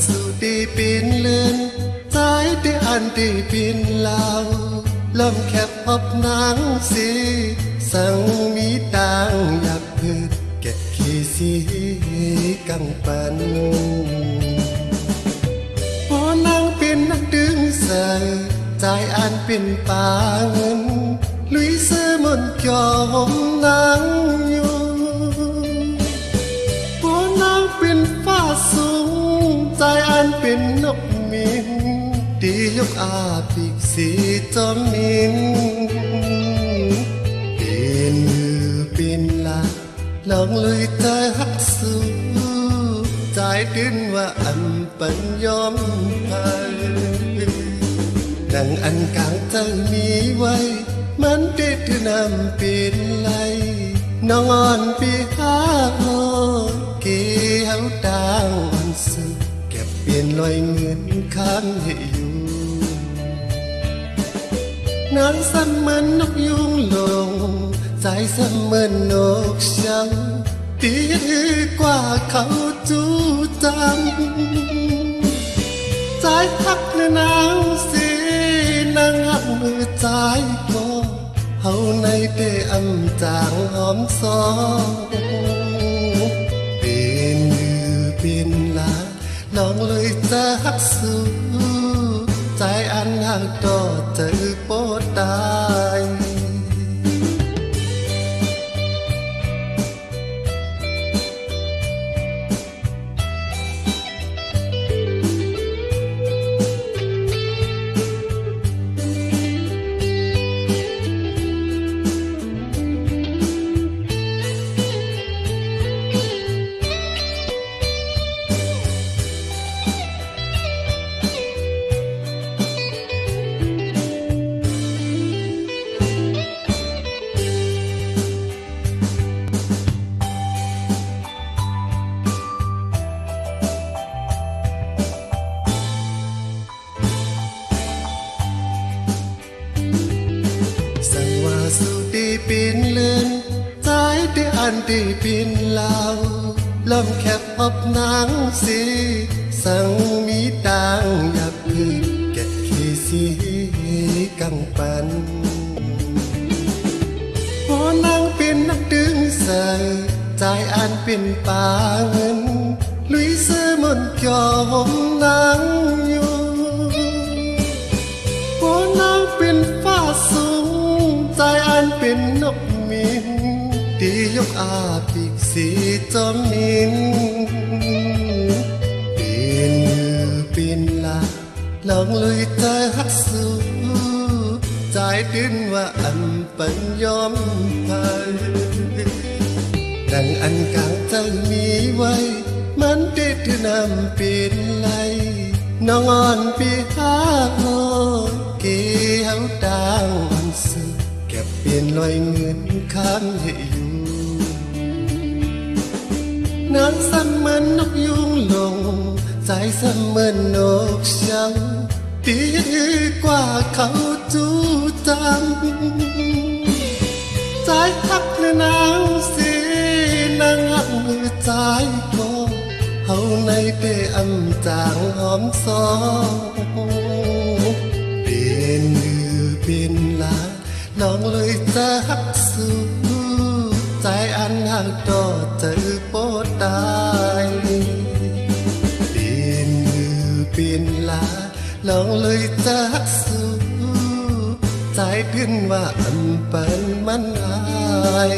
สุดีปีนเลือนใจได้อันดีปีนลาวลมแคบพบนางสีสังมีตังอยากพืดเก็บขี้สีกังปันพอนางเป็นนักดึงใส่ใจอันเป็นป่าเงินลุยเสือมนยอมนางอยู่พอนางเป็นฟ้าสูงใจอันเป็นนกมินดียกอาปีกสีจอมมินเป็นมือเป็นลาลองเลยใจหักสู้ใจดิ้นว่าอันปัญยอมไปดังอันกลางใจมีไว้มันได้ถือนำเป็นไรน้องอ่อนปีหาโลเกี่ยวดางอันสึกเก็บเปลี่ยนลอยเงินค้างให้อยู่นางเสมือนนกยุงลงใจเสมือนนกเช้าตีกว่าเขาจูจำใจพักในนางสีนางหักมือใจก็เฮาในเดอำจางหอมซองเป็นมือเป็นลาลองเลยจะหักสู้ใจอันหักต่อเจอโปดตายสุดีปีนเลือนใจได้อันดีปีนลาวลมแคบพบนางสีสังมีตังอยากพืดเก็บขี้สีกังปันพอนางเป็นนักดึงใส่ใจอันเป็นป่าเงินลุยเสือมนยอมนางอยู่พอนางเป็นฟ้าสูงใจอันเป็นนกมินดียกอาปีกสีจอมมินเป็นมือเป็นลาลองเลยใจหักสู้ใจดิ้นว่าอันปัญยอมไปดังอันกลางใจมีไว้มันได้ถือนำเป็นไรน้องอ่อนปีหาโลเกี่ยวดางอันสึกเก็บเปลี่ยนลอยเงินค้างให้อยู่นางเสมือนนกยุงลงใจเสมือนนกเช้าตีกว่าเขาจูจำใจพักในนางสีนางหักมือใจก็เฮาในเดอำจางหอมซองเป็นมือเป็นลาลองเลยจะหักสู้ใจอันหักต่อเจอโปดตายเป็นมือเป็นลาลองเลยจะหักสู้ใจขึ้นว่าอันเป็นมันหาย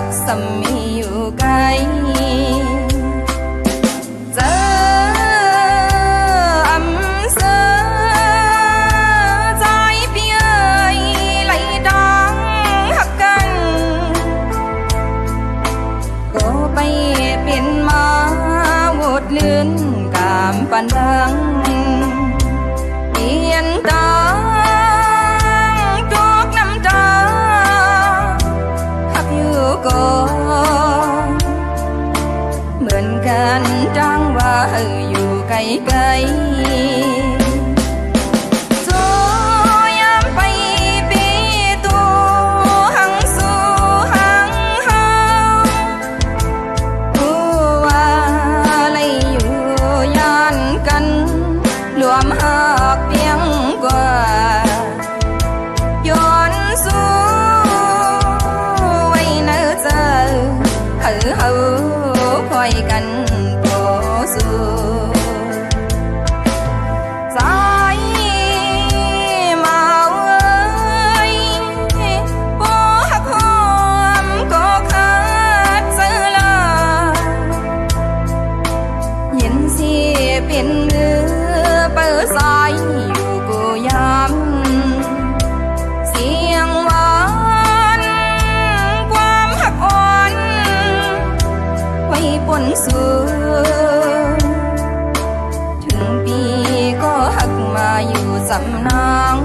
หักสามีอยู่ไกลเจออำเสอใจพี่เอ้ยไหลดังหักกันก็ไปเป็นมาโวดเลื่อนกามปันดังเปลี่ยนตาก็เหมือนกันจังว่าอยู่ไกลๆโซยามไปปีตัวหังสู่หังเฮาผู้ว่าอะไรอยู่ยานกันรวมหักเพียงกว่าย้อนสู่เฮาคอยกันโตสู่ใจมาเอ้ยบ่ฮักหอมก็ขาดเสือลาเห็นสิเป็นมือเปิดสายอยู่กูยามเสียงหวานความหักอ่อนปนสู่ถึงปีก็หักมาอยู่สำนัก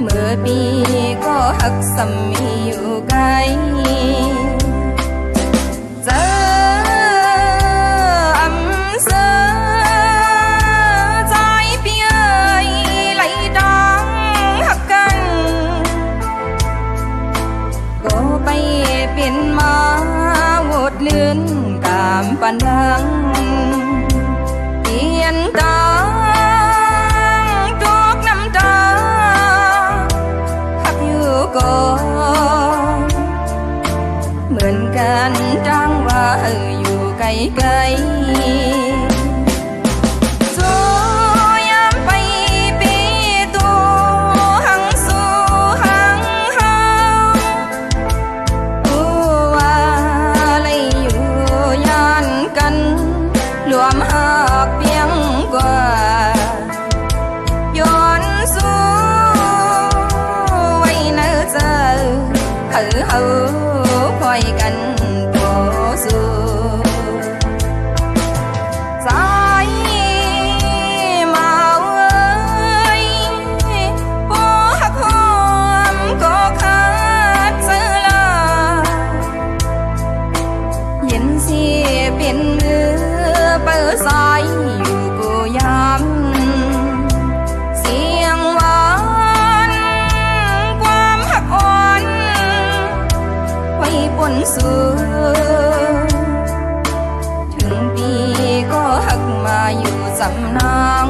เมื่อปีก็หักสามีอยู่ไกลเจออำเสอใจพี่เอ้ยไหลดังหักกันก็ไปเป็นมาโวดเลื่อนกามปันดังเปลี่ยนตาก็เหมือนกันจังว่าอยู่ไกลๆโซยามไปปีตัวหังสู่หังเฮาผู้ว่าอะไรอยู่ยานกันรวมหักเพียงกว่าย้อนสู่เฮาคอยกันโตสู่ใจมาเอ้ยบ่ฮักหอมก็ขาดเสือลาเห็นสิเป็นมือเปิดสายอยู่กูยามเสียงหวานความหักอ่อนปนสู่ถึงปีก็หักมาอยู่สำนัก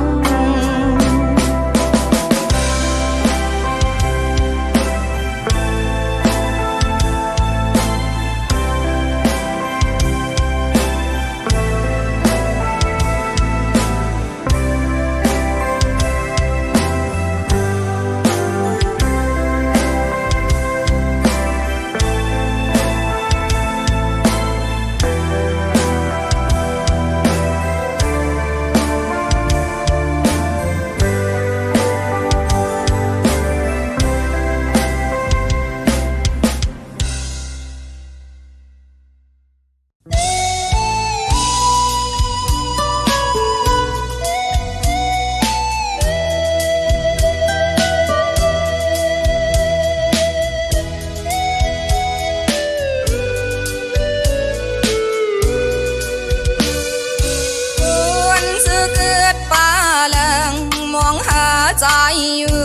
อยู่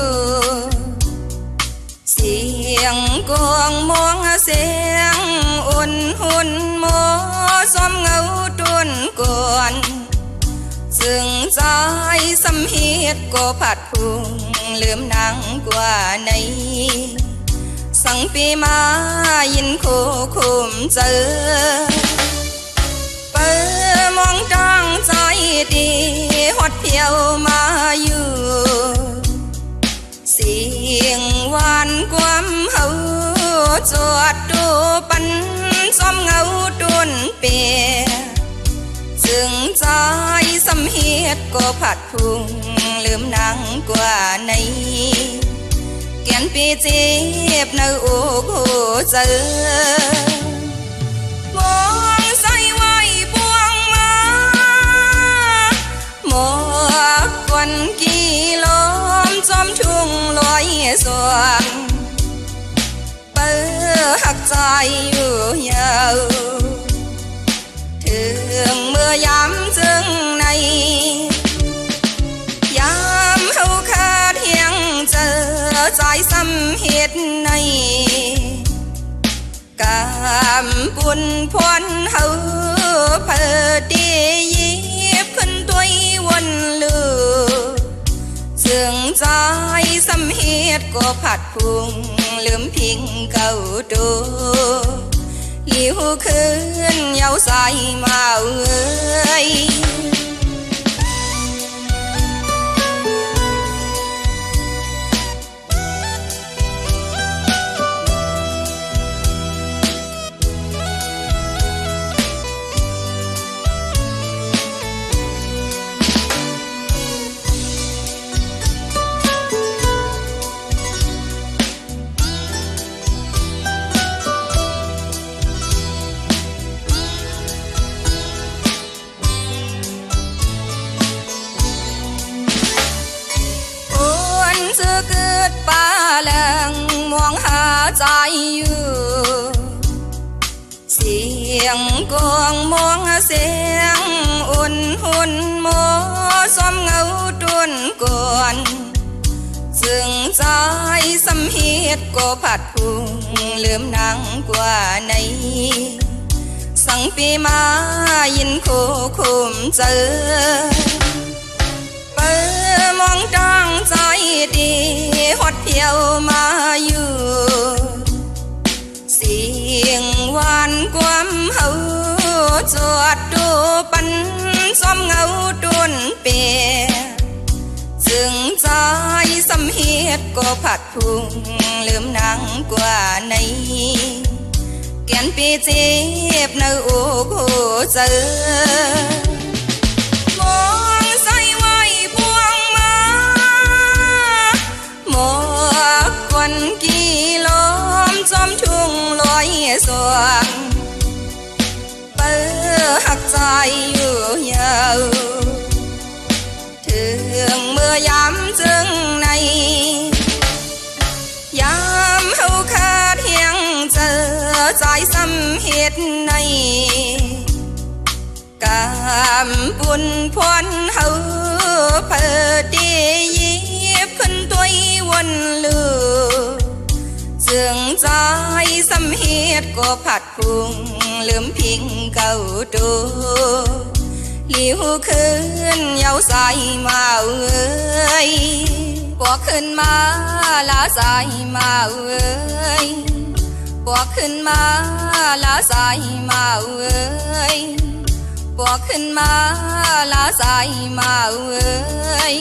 เสียงกวางมองเสียงอุ่นหุ่นโมซ้อมเงาตุนกวนซึ่งใจสำเหตุก็ผัดพุงลืมนางกว่าในสังปีมายินโคคุมเจอเปิดมองตั้งใจดีฮอดเพียวมาอยู่เสียงหวานความเฮาจวดดูปันซ้อมเงาตุนเปียจึงใจสำเหตุก็ผัดพุงลืมนางกว่าในแกนปีจีบในอกหูเจอมองใส่ไว้ปวงมาหมอกกวนกี่ลมจอมทุ่งลอยสวงเปิดหักใจอยู่ยาวถึงเมื่อยามจึงในยามเฮาขาดเฮียงเจอใจสำเหตุในกามบุญพรเฮาเพิดดียิบขึ้นตัววนลือจึงใจสำเหตุก็ผัดพุงลืมพิงเก่าดูหิวคืนเยาใสมาเอ้ยจะเกิดป่าแหลงมองหาใจอยู่เสียงกวางมองเสียงอุ่นหุ่นโมซ้อมเงาตุนกวนซึ่งใจสำเหตุก็ผัดพุงลืมนางกว่าในสังปีมายินโคคุมเจอเปิดมองตั้งใจดีฮอดเพียวมาอยู่เสียงหวานความเฮาจวดดูปันซ้อมเงาตุนเปียจึงใจสำเหตุก็ผัดพุงลืมนางกว่าในแกนปีจีบในอกหูเจอมองใส่ไว้พวงมาหมอกกวนกี่ลมจอมทุ่งลอยสวงเปิดหักใจอยู่ยาวถึงเมื่อยามจึงในยามเฮาขาดเฮียงเจอใจสำเหตุในกามบุญพรเฮาเพิดดียิบขึ้นตัววนลือจึงใจสำเหตุก็ผัดพุงลืมพิงเก่าดูหิวคืนเยาใสมาเอ้ยปวกขึ้นมาลาใสมาเอ้ยปวกขึ้นมาลาใสมาเอ้ยปวกขึ้นมาลาใสมาเอ้ย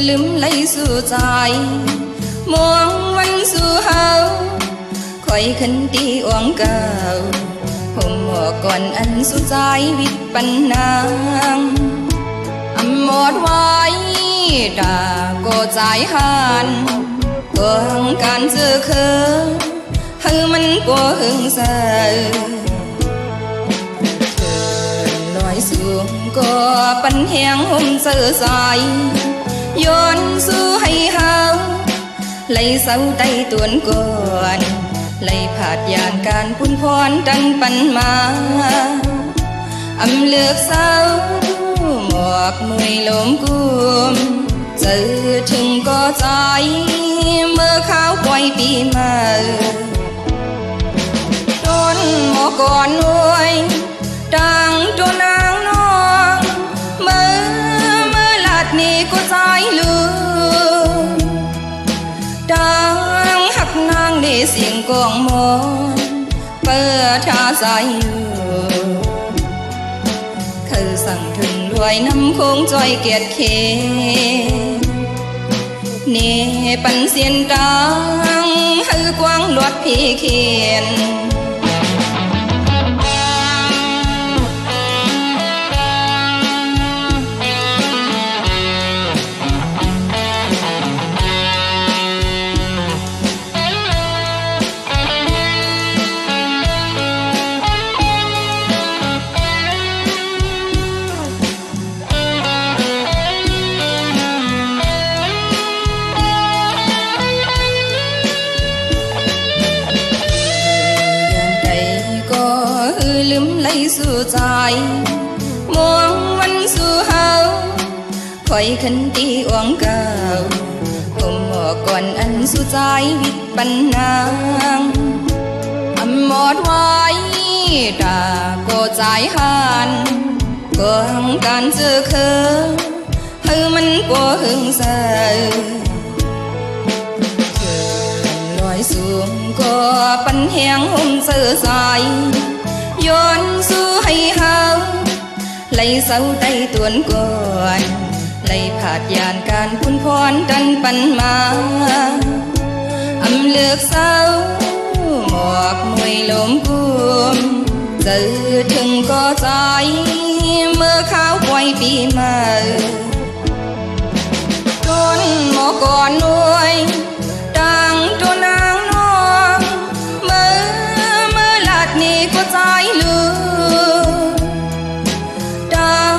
ลืมไหลสู่ใจมองวันสู่เฮา คอยขึ้นตีอ่วงเก่าผมหัวก่อนอันสุดใจวิตปัญนางอำหมดไว้ดาก็ใจหันก็หังการเจอเคยให้มันก็หึงเสืลอยสูงก็ปันแหงห่มเสือใสย้อนสู้ให้เฮาไล่เสาไต้ตวนก่อนไล่ผาดยานการพุ่นพรดันปันมาอำเลือกเสาหมอกมวยลมกุมเจอถึงก็ใจเมื่อข้าวปล่อยปีมาต้นหมอก่อนหน่วยดังตัวนางน้องเมื่อลาดนี้ก็ใจลืมดังหักนางได้เสียงกองมอนเปิดท่าใจอยู่คือสั่งถึงรวยน้ำคงจอยเกียรติเขเนปันเสียนดังให้กว้างลวดพี่เขียนลืมไหลสู่ใจมองวันสู่เฮาคอยขันตีอ่วงเก่าผมหมอก่อนอันสู่ใจวิตปัญนางอำหมดไว้ดาก็ใจหันก็หังการเจอเคยให้มันก็หึงเสืลอยสูงก็ปันแหงห่มเสือใสย้อนสู้ให้เฮาไล่เสาไต้ตวนก่อนไล่ผาดยานการพุ่นพรดันปันมาอำเลือกเสาหมอกมวยลมกุมเจอถึงก็ใจเมื่อข้าวปล่อยปีมาต้นหมอก่อนหน่วยดังตัวนางน้องเมื่อลาดนี้ก็ใจลืมดัง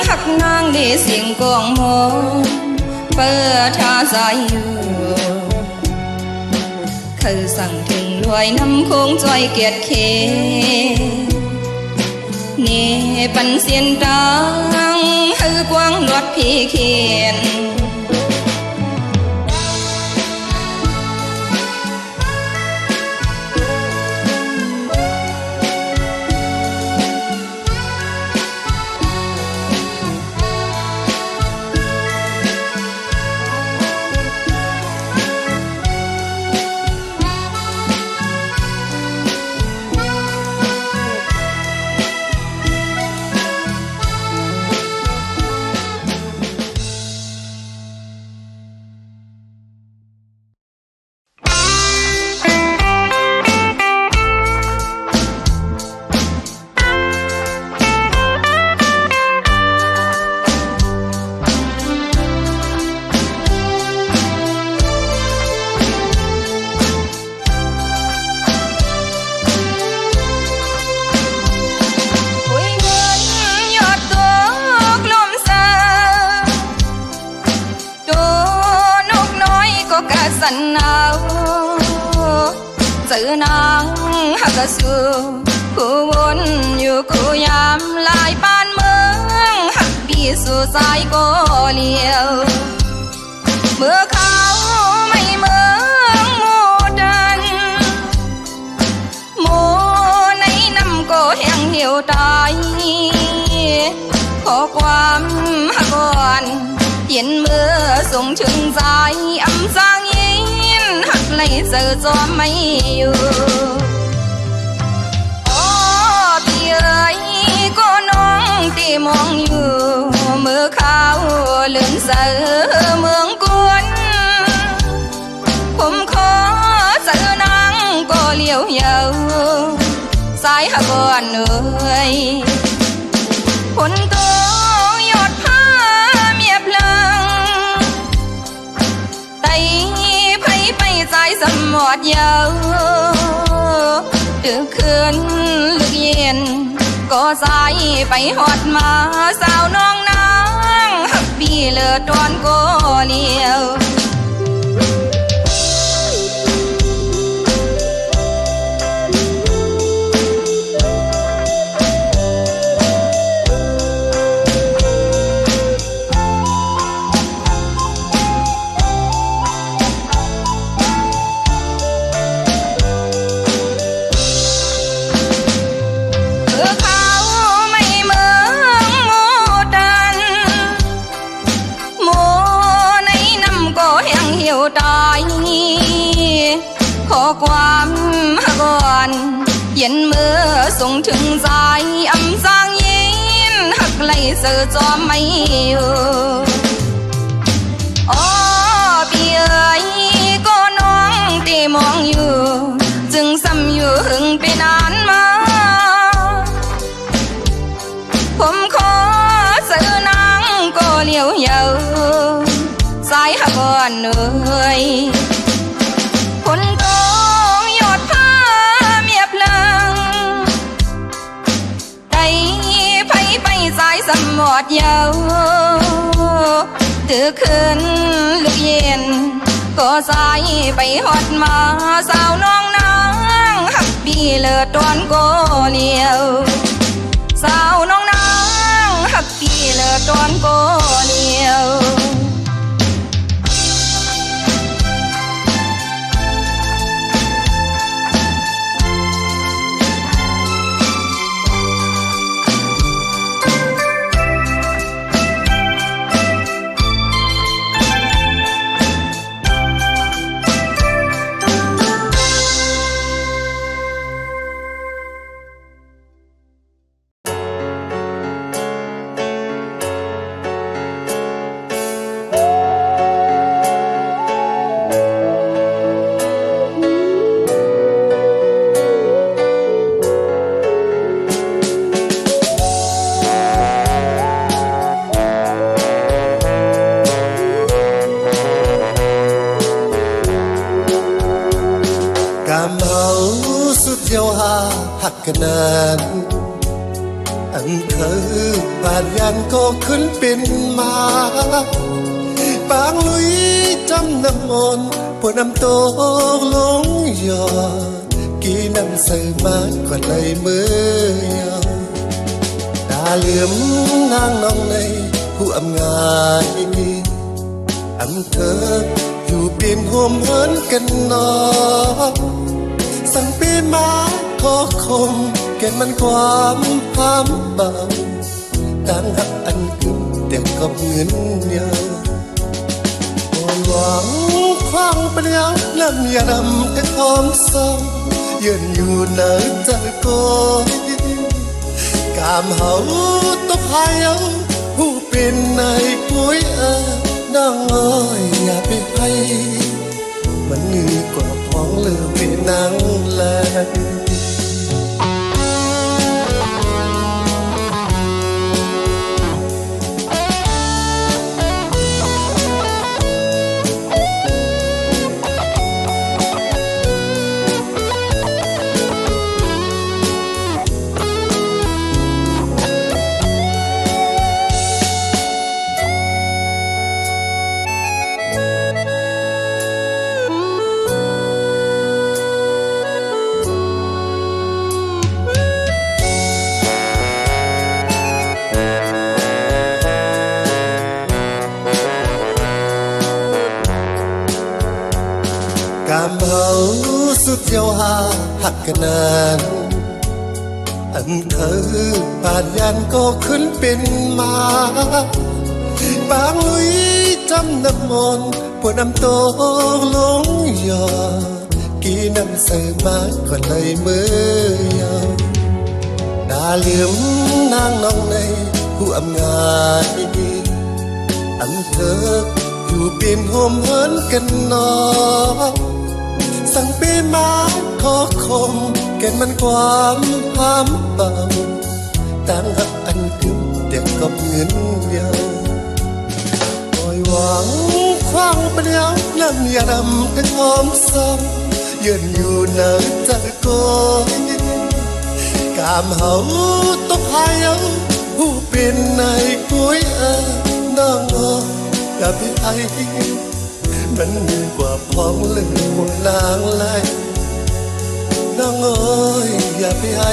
หักนางได้เสียงกองมอนเปิดท่าใจอยู่คือสั่งถึงรวยน้ำคงจอยเกียรติเขเนปันเสียนดังให้กว้างลวดพี่เขียนสันเอาเจอนางหักสูผู้วนอยู่กูยามลายบ้านเมืองหักปีสู่สายก็เลี้ยวเมื่อเขาไม่เมืองโมดันโมในน้ำก็แห้งเหี่ยวตายขอความหักก่อนเย็นเมื่อส่งถึงใจอำสางยินหักไหลเจอจอมไม่อยู่โอ้พี่เอ๋ยก็น้องที่มองอยู่เมื่อเขาเลื่อนเสือเมืองกวนผมขอเจอนางก็เลี้ยว สายหะก่อนเอ่ยฝนตกหยดผ้าเมียเพลิงไต่ไปสายสมอดเยาวดึกคืนลึกเย็นก็สายไปหอดมาสาวน้องนางหักปีเลิศตอนก็เลี้ยวขอความหก่อนเย็นเมื่อส่งถึงสายอำสร้างยินหักไหลเสือจอมไม่อยู่อ๋อพี่เอ๋ยก็น้องตีมองอยู่จึงซ้ำอยู่หึงไปนานมาผมขอซื้อนางก็เลี้ยวเยาสายหก่อนเอ่ยฝนตกหยดผ้าเมียเพลิงไต่ไปสายสมอดเยาวตื่นคืนลึกเย็นก็สายไปหอดมาสาวน้องนางหักปีเลิศตอนก็เลี้ยวสาวน้องนางหักปีเลิศตอนก็เลี้ยวหักกันนานอันเคยบาดยันก็ขึ้นเป็นมาปางลุยจำน้ำมนต์ปวดน้ำโตลงยอกี่น้ำใส่มากกว่าเลยมือยอตาเหลื่อมนางน้องในผู้อำงายอำเธออยู่เปลี่ยนห่วมเหินกันนอสั่งปีมาขอคมเก็บมันความพามเบาต่างหักอันกึ่งแต่กับเงินเยอะหวังคว้างเป็นเงาลำยาดำแต่ความเศร้ายืนอยู่ในใจก้อยกามเฮาตบหายเอาผู้เป็นในป่วยน้องอ้อยอย่าไปให้มันเหนื่อยกว่าพ้องเลือไปนั่งแลกามเฮาสุดเดียวหาหักกันนานอันเคยบาดยันก็ขึ้นเป็นมาปางลุยจำน้ำมนต์ปวดน้ำโตลงยอกี่น้ำใส่มากกว่าเลยมือยอตาเหลื่อมนางน้องในผู้อำงายอันเธออยู่เปลี่ยนห่วมเหินกันนอ สั่งปีมาขอคมเก็นมันความห้ามเบาต่างหักอันกึ่งเด็กกับเงินเดียวปล่อยหวังคว้างเปลี่ยวน้ำยาดำเป็นหอมซ้ำยืนอยู่ในใจก้อยกามเฮาตกหายเอาผู้เป็นในกุ้ยน้องอย่าไปไอมันดีกว่าพ้องเลือหมดนางไหลน้องอย่าไปไอ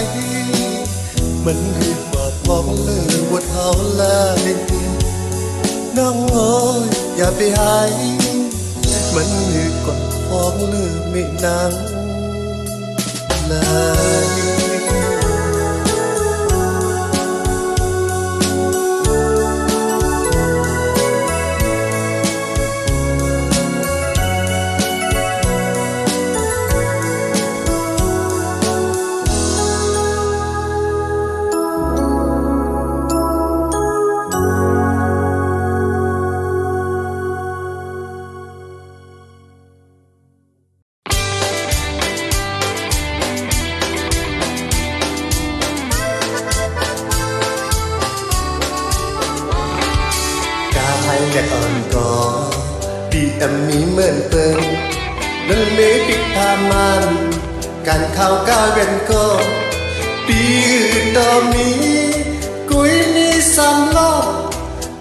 มันดีกว่าพ้องเลือหมดเท้าไหลน้องอย่าไปไอมันดีกว่าพ้องเลือไม่นางไหลและอ่อนกอดีแอมมีเหมือนเปิงนั่นเมปิกพามันการข่าวก้าวเวียนก็ปีอื่นดอมีกุยนี่ซ้ำล้อ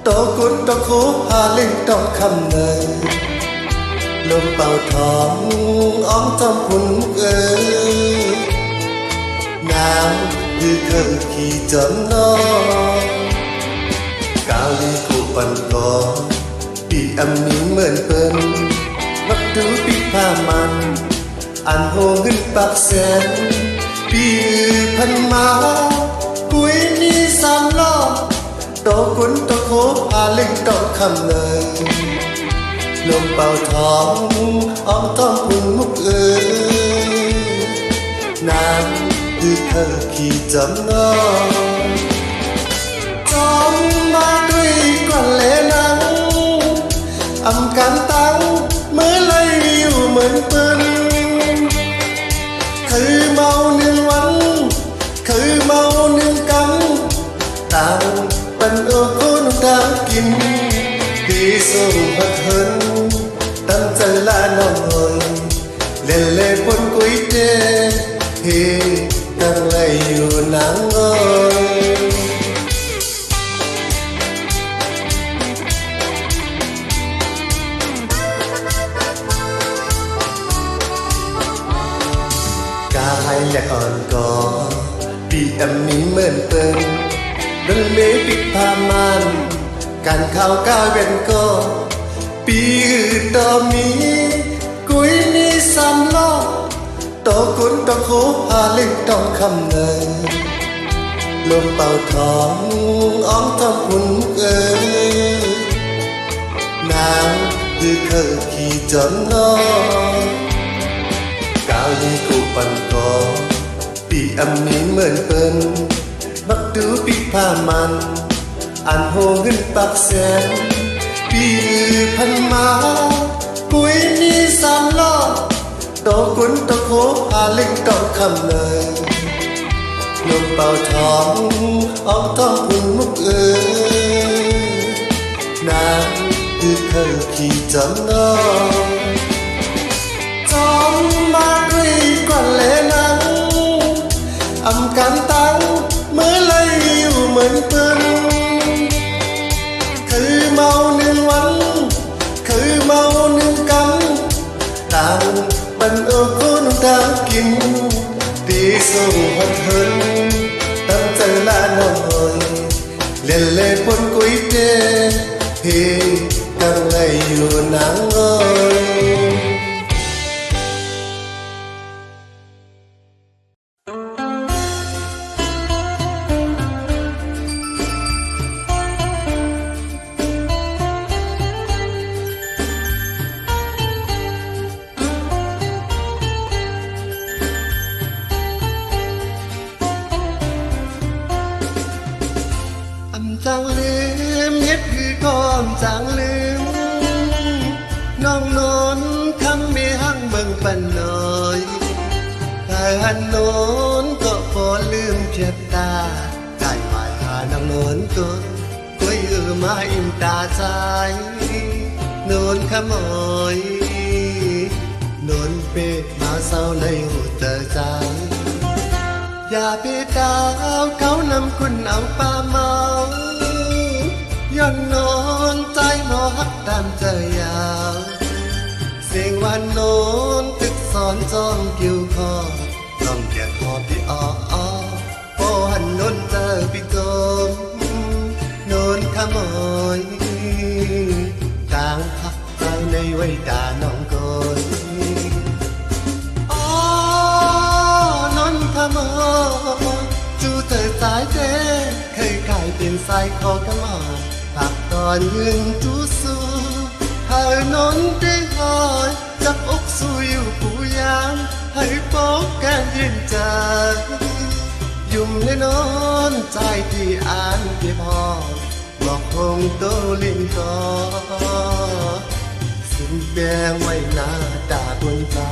ตอกุนตอโคหาเล่งตอคำเนยลมเป่าทองอ้อมจอมหุ่นน้ำคือเคยขี่จนนอกาวลีกูปันกอปีอันนี้เหมือนเปิ้นวัดดูปีพามันอันโหเงินปากแสนปีพันมากุยนี่สามล้อตอกุนตอโคอาเล็กตอคำเลยลมเป่าทองอ้อมท้องหุ่นมุกน้ำคือเธอขี่จำนองจอมมาด้วยกว่าเลนังอำกันตั้งเมื่อไรอยู่เหมือนปืนคือเมาหนึ่งวันคือเมาหนึ่งกังต่างเป็นคนต่างกินที่ส่งพัดเหินตั้งใจละน้อยเล่นเล่นบนกุ้ยเต้ที่ตั้งไรอยู่นางอ้อยกายและอ่อนกอปีอันนี้เหมือนเปิ้นนั่นเมปิกพามันการข่าวก้าวเวียนก็ปีอื่นดอมีกุยนี่ซ้ำล้อตอกุนตอโคหาเล็กตอคำเนยลมเป่าทองอ้อมท้องหุ่นน้ำคือเคยขี่จนนอกาวลีกูปันกอปีอันนี้เหมือนเปิ้นบักดูปีพามันอันโหเงินปากแสนปีพันมากุยนี่สามล้อตอกุนตอโคอาเล็กตอคำเลยลมเป่าทองอ้อมท้องหุ่นมุกน้ำคือเคยขี่จำนองจอมมาด้วยกว่าเลนังอำกันตั้งเมื่อไรอยู่เหมือนปืนคือเมาหนึ่งวันคือเมาหนึ่งกังต่างเป็นคนต่างกินตีส่งหัดเหินตั้งใจละน้อยเล่นเล่นบนกุ้ยเต้พี่ตั้งไรอยู่นางอ้อย จางลืมเฮ็ดคือก้อนจางลืมน้องนอนคำมีหังเบิ่งปันนอ หันโน้นก็พอลืมเพียบตาได้หมายหานางโน้นก็คุยมาอิ่มตาใจโน้นขโมยโน้นเปะมาเศร้าในหัวใจอย่าไปดาวเขานำคุณเอาป้าเมาย้อนนอนใจหมอฮักตามใจยาวเสียงวันโน้นตึกสอนจอมกิ้วคอลองเกียดหอบที่อ้อโอ้หันโน้นเจอพี่โจมโน้นขโมยกลางพักใจในไว้ตาน้องโกยขโมยจูเธอสายเจ๊เคยกลายเป็นสายคอกระหม่อมปากตอนยืนจูสู้หานนได้หอยจับอกสู้อยู่ผู้ยามให้ปอกแก้มยืนใจยุ่มในนอนใจที่อ่านที่พอบอกคงโตลิ้นก็สิ้นแดงไว้หน้าตาบนตา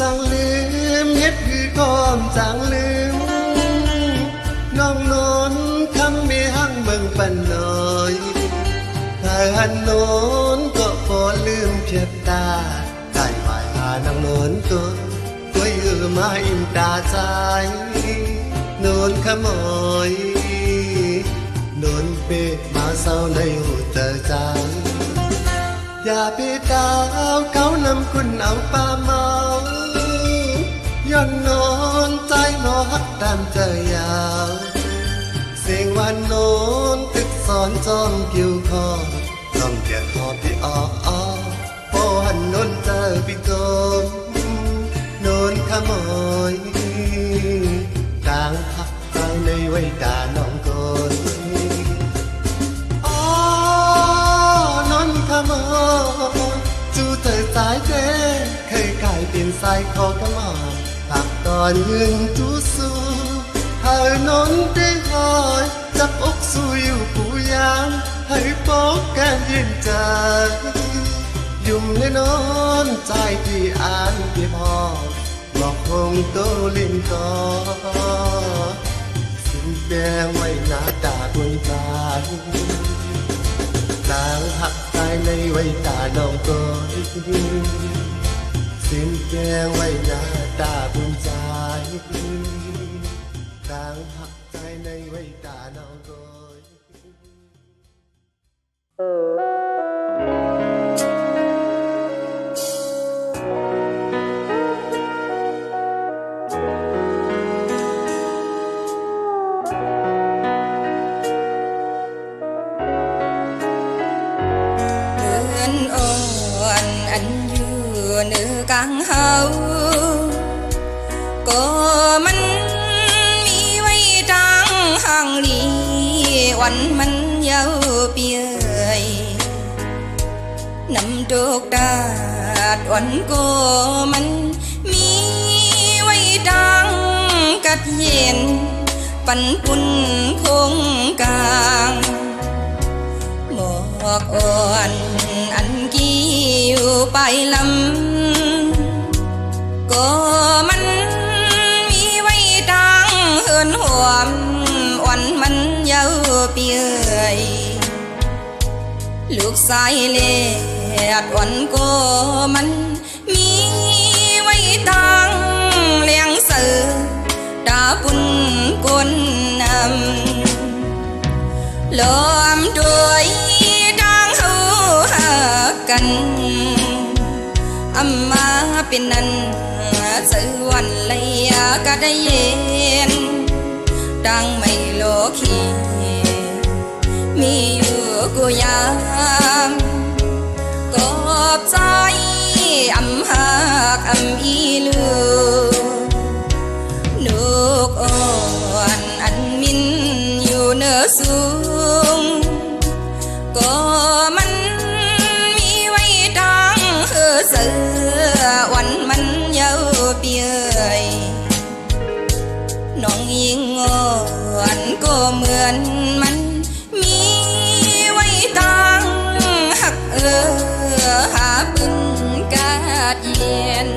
จังลืมเฮ็ดคือก้อมจังลืมน้องโน้นคำมีหังเบิ่งปันน้อยถ้าหันโน้นก็พอลืมเพียบตาได้หมายหานางโน้นตัวคุยมาอิ่มตาใจโน้นขโมยโน้นเปะมาเศร้าในหัวใจอย่าไปดาวเขานำคุณเอาป้าเมาย้อนนอนใจหมอฮักตามใจยาวเสียงวันโน้นตึกสอนจอมกิ้วคอต้องเกียดหอบที่อ้อโอ้หันโน้นเจอพี่โจมโน้นขโมยกลางพักใจในไว้ตาน้องโกนขโมยจูเธอสายเจ๊เคยกลายเป็นสายคอกระหม่อมปากตอนยืนจูสู้หานนได้หอยจับอกสู้อยู่ผู้ยามให้ปอกแก้มยืนใจยุ่มในนอนใจที่อ่านที่พอบอกคงโตลิ้นก็สิ้นแดงไว้หน้าตาดวงตาต่างหักใจในไว้ตาน้องก้อยสิ้นแก้งไว้หน้าตาภูมิใจต่างหักใจในไว้ตาน้องก้อยกลางเฮาก็มันมีไว้จางห่างลีวันมันยาวเปียยน้ำตกดาดวันก็มันมีไว้จางกัดเย็นปันปุ่นคงกลางหมอกอ่อนอันกี้อยู่ไปลำก็มันมีไว้ดังเหินหวมวันมันยาวเปียยลูกสายเล็ดวันก็มันมีไว้ดังเลี้ยงเสือดาปุ่นกวนนำล้อมด้วยดังหูหักกันอำมาเป็นนั้นสื่อวันเลยก็ได้เย็นดังไม่โลคีมีอยู่กูยามก็ บใจอำหักอำอีลือนกอ่อนอันมินอยู่เนื้อสูงก็มันมีไว้ดังเสือวันมันเยาเปียยน้องยิงอ่อนก็เหมือนมันมีไว้ดังหักหาปืนกาดเย็น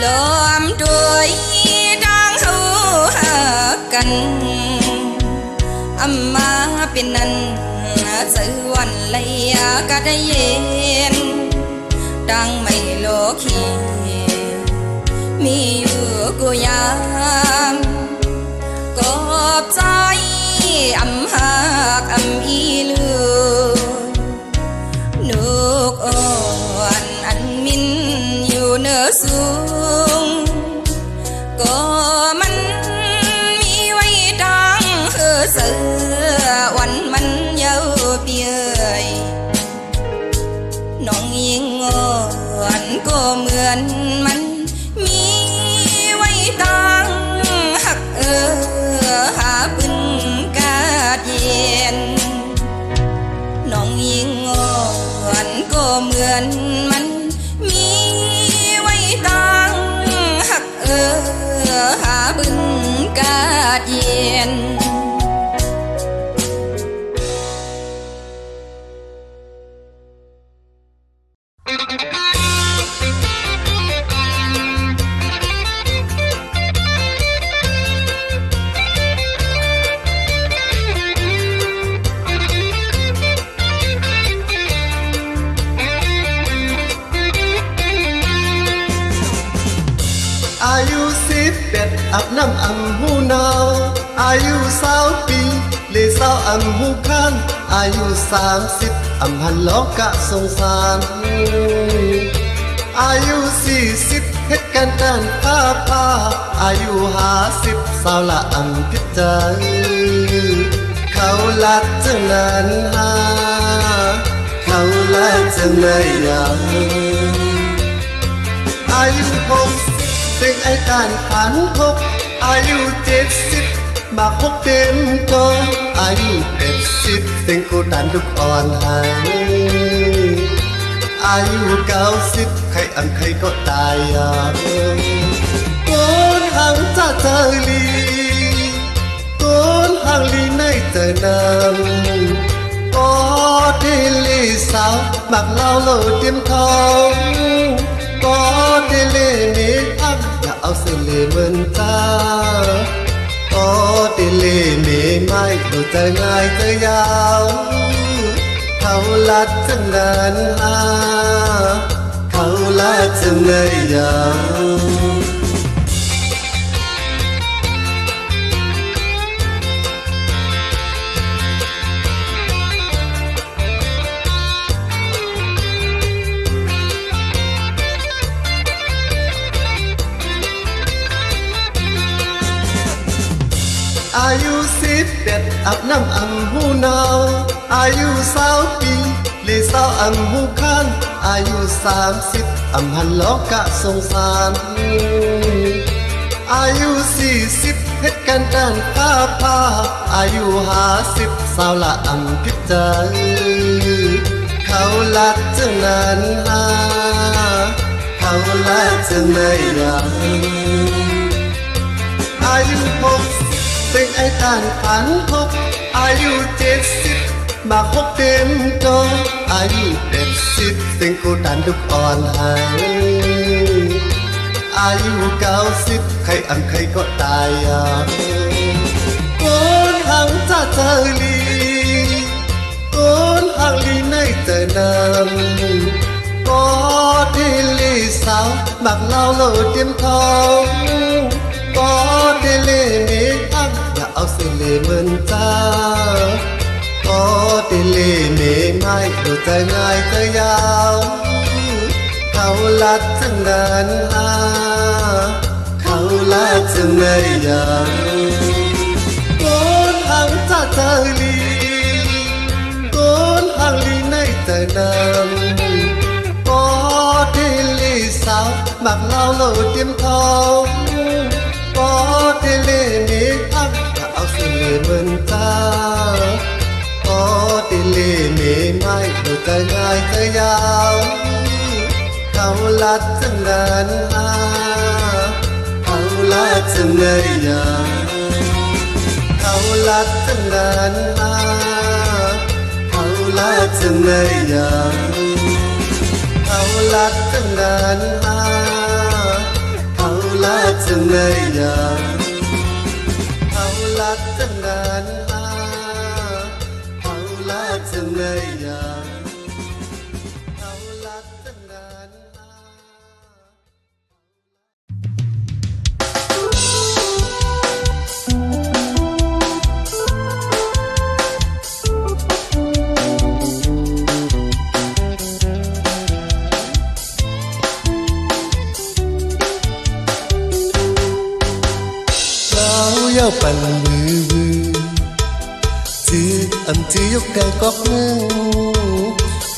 ลมด้วยดังหูหากันอำมาเป็นนั้นสื่อวันเลยก็ได้เย็นดังไม่โลคีมีอยู่กูยามกอบใจอำหักอำอีลือนกอ่อนอันมินอยู่เนื้อสูงก็มันมีไว้ดังเสือวันมันเยาเปียยน้องยิงอ่อนก็เหมือนมันมีไว้ดังหักหาปืนกาดเย็นน้องยิงอ่อนก็เหมือนมันมีไว้ดังหักหาปืนกาดเย็นอายุ11อาบน้ำอำหูหนาวอายุ20 ปีเลยเศร้าอำหูคันอายุ30อำหันล้อกะสงสารอายุ40เฮ็ดกันด้านผ้าอายุ50สาวละอำพิจารเขาลักจังนั้นหาเขาลักจังไหนยังอายุ60ถึงไอ้การผันพกอายุ70มาพบเต็มก็อายุ80ถึงกูดันทุกอ่อนหายอายุ90ใครอันใครก็ตายโกนหางจ้าเธอลีโกนหางลีในเจอนำก็เดลีสาวมักเล่าโลเต็มท้องก็เดเลเมอัพอย่าเอาเสเลเหมือนจ้าก็เดเลเมไม่ดูจะง่ายจะยาวเขาลัดจังนั้นเขาลัดจังไหนยาวอายุ11อาบน้ำอำหูหนาวอายุ20 ปีเลยเศร้าอำหูคันอายุ30อำหันล้อกะสงสารอายุ40เฮ็ดกันด้านผ้าอายุ50สาวละอำพิจารเขาลัดจังนั้นเขาลัดจังไหนยังอายุ60เป็นไอ้การผันพกอายุ70มาพบเต็มก็อายุ80เป็นกูดันทุกอ่อนหายอายุ90ใครอันใครก็ตายโกนหางจ้าเธอลีโกนหางลีในเจอนำก็เดลีสาว หมักเหล้าโลดเตรียมทองก็เดเลเมอักอย่าเอาเสเลเหมือนจ้าก็เดเลเมไม่ดูใจง่ายใจยาวเขาลัดจังนั้นเขาลัดจังในยาวโกนหางจ้าเธอลีโกนหางลีในใจนำก็เดลีสาวหมักเหล้าโลดเตรียมทองก็เดเลเมอักอย่าเอาเสเลเหมือนจ้าก็เดเลเมไม่ดูใจง่ายใจยาวเขาลัดจังนั้นเขาลัดจังในยามเขาลัดจังนั้นเขาลัดจังในยามเขาลัดจังนั้นเขาลัดจังในยามเขาลัดจังนั้นเขาลัดจังในยามเขาลัดจังนั้น Yêu bằng mưa Chứ âm chứ yêu càng góc nâng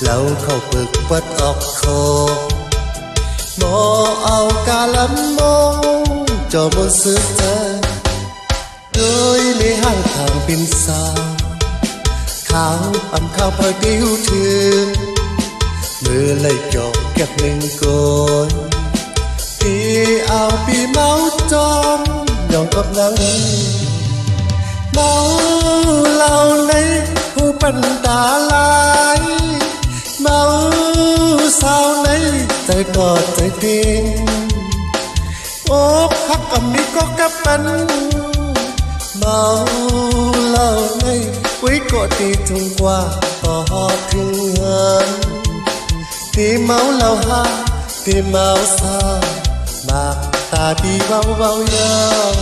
Lâu khẩu bực vật ọc khổ Mò ao ca lắm mong Cho một sức ta Đôi mê hàng thang bên xa Kháo âm khao phơi tiêu thương Mưa lấy cho kẹp mình côi Thì ao bị máu trong Dòng cọp nắng Máu lao lấy Hú bắn đá lái Máu sao lấy Tay cọt tay tim Ốp hắc ẩm đi có cắp bắn Máu lao lấy Quý cọ đi thông qua Có họ thương hơn Thì máu lao ha Thì máu sao Mà ta đi bao bao nhau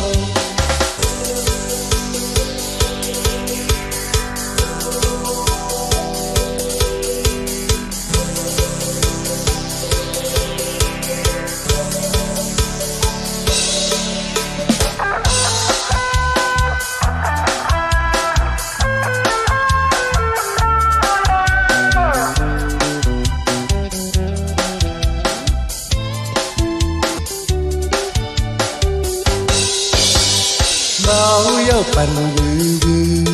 ปั่นวือ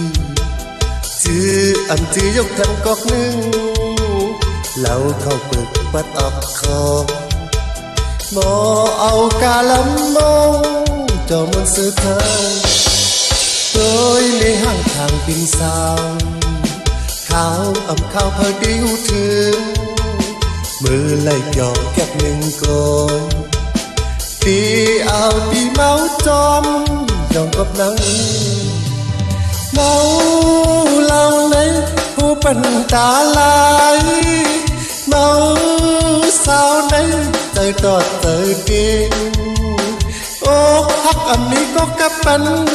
จื้ออันจื้อยกทันกอกนึงเหล่าเข้าปึกปัดออกคอมอเอากาลำมองจอมันซื้อเธอโดยในห้างทางปินสาวข้าวอ่ำข้าวพอดิ้วถึงมือไล่หยอกแก็บหนึ่งก้อยตีเอาตีเมาจอมDòng cọp nắng Máu lao lấy Hú bắn đá lái Máu sao lấy Tới đọt tới đêm Ô hắc ẩm đi có cắp bắn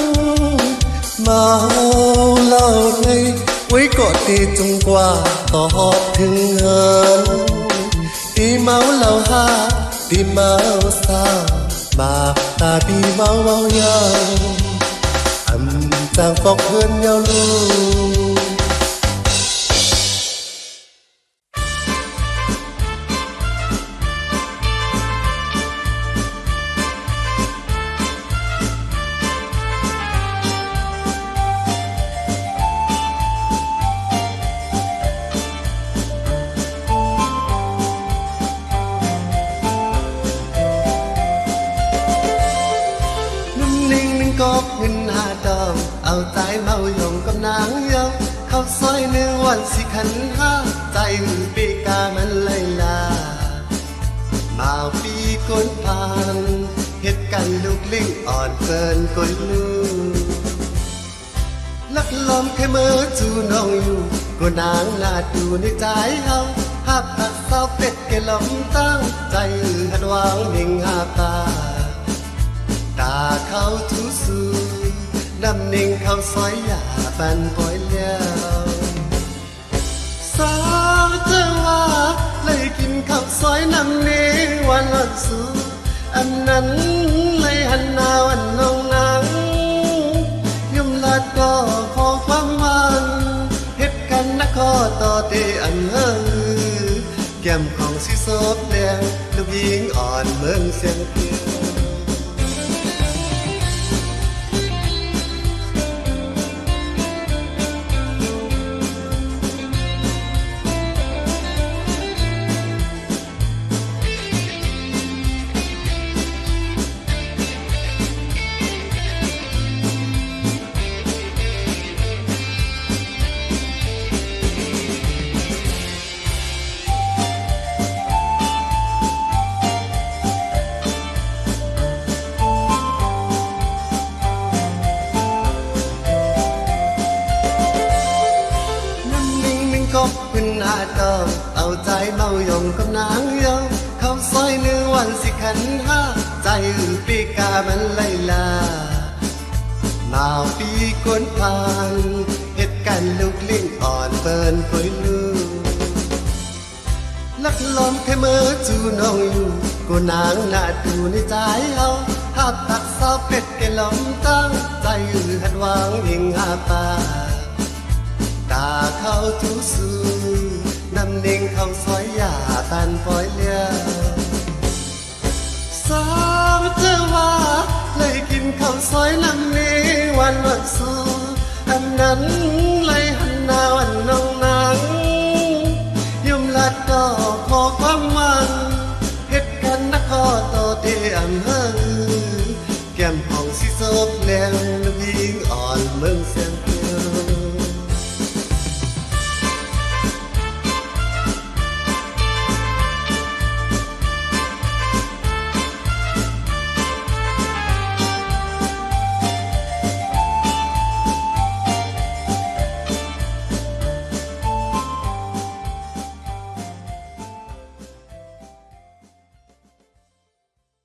Máu lao lấy Quý cọ đi tung qua Có họ thương hơn Đi máu lao ha Đi máu sao Mà ta đi mau mau nhau Âm tàng phọc hơn nhau luônก็เงินหาดองเอาใจเมาหยงกับนางเยาเข้าซอยเนื้อวันสิขันห้าใจหุ่นปีกามันเลยลามาปีก้นพานเหตุกันลูกลิงอ่อนเกินก้นลูกลักลมแค่เมื่อจูน้องอยู่ก็นางนาดูในใจเฮาภาพตัดเศร้าเป็ดแก ลำตั้งใจหัดวางเพ่งหาตาตาเขาทุสูน้ำนิ่งเขาซอยหยาปันปล่อยแล้วสาวเจ้าว่าเลยกินข้าวซอยน้ำนิ่งวันวันสูอันนั้นเลยหันหน้าวันลงหนังยมลาดก็ขอความหวังเฮ็ดกันนะขอต่อเตอันเฮอแก้มของสีซบแดงลูกหญิงอ่อนเมืองเสียงเพียงก็ขึ้นหาดองเอาใจเมายองกับนางยองเขาซอยเนื้อวันสิขันห้าใจปีกามันไล่ลาหนาวปีกวนผ่านเหตุการณ์ลูกเลี้ยงอ่อนเปิ้นคอยลูลักล้อมแค่เมื่อจูน้องอยู่กูนางหน้าดูในใจเอาหาตักสาวเป็ดแกล้อมตั้งใจหัดวางเพ่งหาปาตาเขาทุสูน้ำเน่งเขาซอยหยาตันปล่อยเลี้ยวสาวเจ้าว่าเลยกินข้าวซอยน้ำเน่งวันวันสูอันนั้น